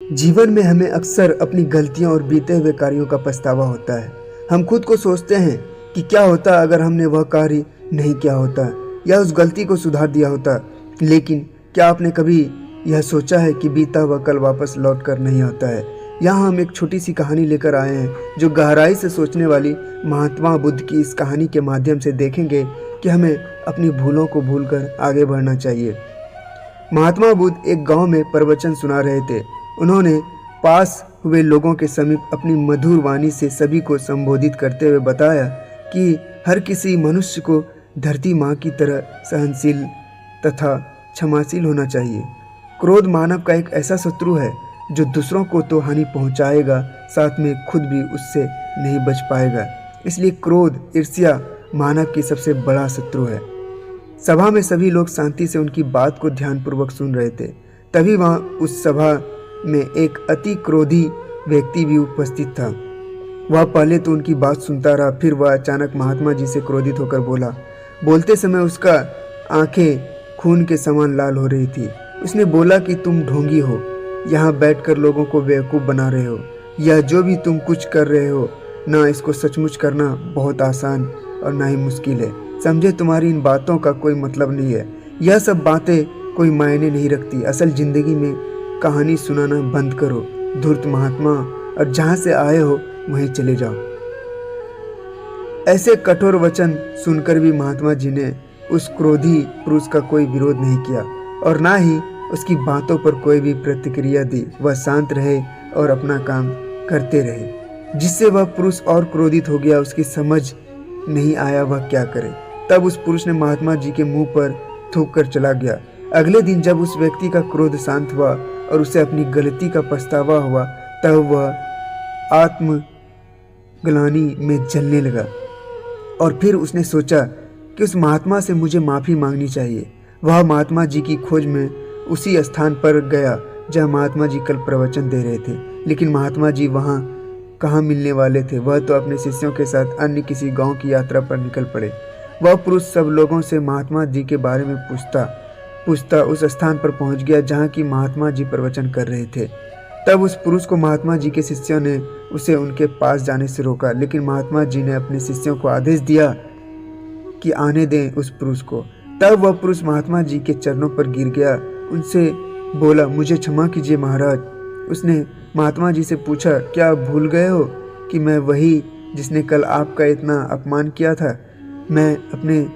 जीवन में हमें अक्सर अपनी गलतियों और बीते हुए कार्यों का पछतावा होता है। हम खुद को सोचते हैं कि क्या होता अगर हमने वह कार्य नहीं किया होता या उस गलती को सुधार दिया होता। लेकिन क्या आपने कभी यह सोचा है कि बीता हुआ कल वापस लौट कर नहीं आता है। यहाँ हम एक छोटी सी कहानी लेकर आए हैं जो गहराई से सोचने वाली महात्मा बुद्ध की इस कहानी के माध्यम से देखेंगे कि हमें अपनी भूलों को भूलकर आगे बढ़ना चाहिए। महात्मा बुद्ध एक गांव में प्रवचन सुना रहे थे। उन्होंने पास हुए लोगों के समीप अपनी मधुर वाणी से सभी को संबोधित करते हुए बताया कि हर किसी मनुष्य को धरती माँ की तरह सहनशील तथा क्षमाशील होना चाहिए। क्रोध मानव का एक ऐसा शत्रु है जो दूसरों को तो हानि पहुंचाएगा, साथ में खुद भी उससे नहीं बच पाएगा। इसलिए क्रोध, ईर्ष्या मानव की सबसे बड़ा शत्रु है। सभा में सभी लोग शांति से उनकी बात को ध्यानपूर्वक सुन रहे थे। तभी वहां उस सभा में एक अति क्रोधी व्यक्ति भी उपस्थित था। वह पहले तो उनकी बात सुनता रहा, फिर वह अचानक महात्मा जी से क्रोधित होकर बोला। बोलते समय उसका आंखें खून के समान लाल हो रही थी। उसने बोला कि तुम ढोंगी हो, यहाँ बैठकर लोगों को बेवकूफ़ बना रहे हो। यह जो भी तुम कुछ कर रहे हो ना, इसको सचमुच करना बहुत आसान और ना ही मुश्किल है। समझे, तुम्हारी इन बातों का कोई मतलब नहीं है। यह सब बातें कोई मायने नहीं रखती। असल जिंदगी में कहानी सुनाना बंद करो, धूर्त महात्मा, और जहाँ से आए हो वहीं चले जाओ। ऐसे कठोर वचन सुनकर भी महात्मा जी ने उस क्रोधी पुरुष का कोई विरोध नहीं किया और ना ही उसकी बातों पर कोई भी प्रतिक्रिया दी। वह शांत रहे और अपना काम करते रहे, जिससे वह पुरुष और क्रोधित हो गया। उसकी समझ नहीं आया वह क्या करे। तब उस पुरुष ने महात्मा जी के मुंह पर थूक कर चला गया। अगले दिन जब उस व्यक्ति का क्रोध शांत हुआ और उसे अपनी गलती का पछतावा हुआ, तब वह आत्मग्लानि में जलने लगा और फिर उसने सोचा कि उस महात्मा से मुझे माफ़ी मांगनी चाहिए। वह महात्मा जी की खोज में उसी स्थान पर गया जहाँ महात्मा जी कल प्रवचन दे रहे थे। लेकिन महात्मा जी वहाँ कहाँ मिलने वाले थे। वह तो अपने शिष्यों के साथ अन्य किसी गांव की यात्रा पर निकल पड़े। वह पुरुष सब लोगों से महात्मा जी के बारे में पूछता उस स्थान पर पहुंच गया जहाँ की महात्मा जी प्रवचन कर रहे थे। तब उस पुरुष को महात्मा जी के शिष्यों ने उसे उनके पास जाने से रोका, लेकिन महात्मा जी ने अपने शिष्यों को आदेश दिया कि आने दें उस पुरुष को। तब वह पुरुष महात्मा जी के चरणों पर गिर गया, उनसे बोला, मुझे क्षमा कीजिए महाराज। उसने महात्मा जी से पूछा, क्या आप भूल गए हो कि मैं वही जिसने कल आपका इतना अपमान किया था? मैं अपने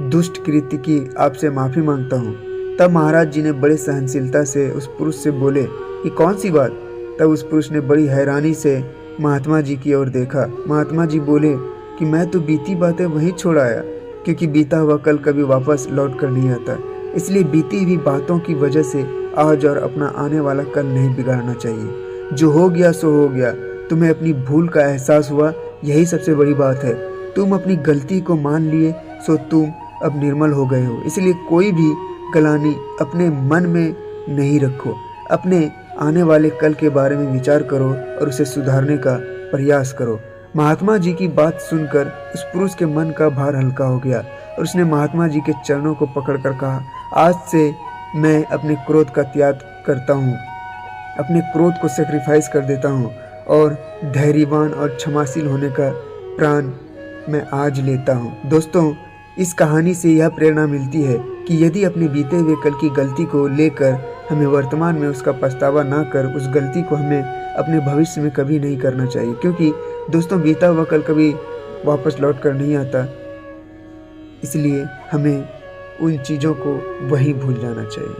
दुष्ट कृत्य की आपसे माफ़ी मांगता हूँ। तब महाराज जी ने बड़े सहनशीलता से उस पुरुष से बोले, ये कौन सी बात? तब उस पुरुष ने बड़ी हैरानी से महात्मा जी की ओर देखा। महात्मा जी बोले कि मैं तो बीती बातें वहीं छोड़ आया, क्योंकि बीता हुआ कल कभी वापस लौट कर नहीं आता। इसलिए बीती हुई बातों की वजह से आज और अपना आने वाला कल नहीं बिगाड़ना चाहिए। जो हो गया सो हो गया। तुम्हें अपनी भूल का एहसास हुआ, यही सबसे बड़ी बात है। तुम अपनी गलती को मान लिए, सो तुम अब निर्मल हो गए हो। इसलिए कोई भी ग्लानि अपने मन में नहीं रखो। अपने आने वाले कल के बारे में विचार करो और उसे सुधारने का प्रयास करो। महात्मा जी की बात सुनकर उस पुरुष के मन का भार हल्का हो गया और उसने महात्मा जी के चरणों को पकड़कर कहा, आज से मैं अपने क्रोध का त्याग करता हूँ, अपने क्रोध को सेक्रीफाइस कर देता हूँ और धैर्यवान और क्षमाशील होने का प्राण मैं आज लेता हूँ। दोस्तों, इस कहानी से यह प्रेरणा मिलती है कि यदि अपने बीते हुए कल की गलती को लेकर हमें वर्तमान में उसका पछतावा ना कर, उस गलती को हमें अपने भविष्य में कभी नहीं करना चाहिए। क्योंकि दोस्तों, बीता हुआ कल कभी वापस लौट कर नहीं आता। इसलिए हमें उन चीज़ों को वहीं भूल जाना चाहिए।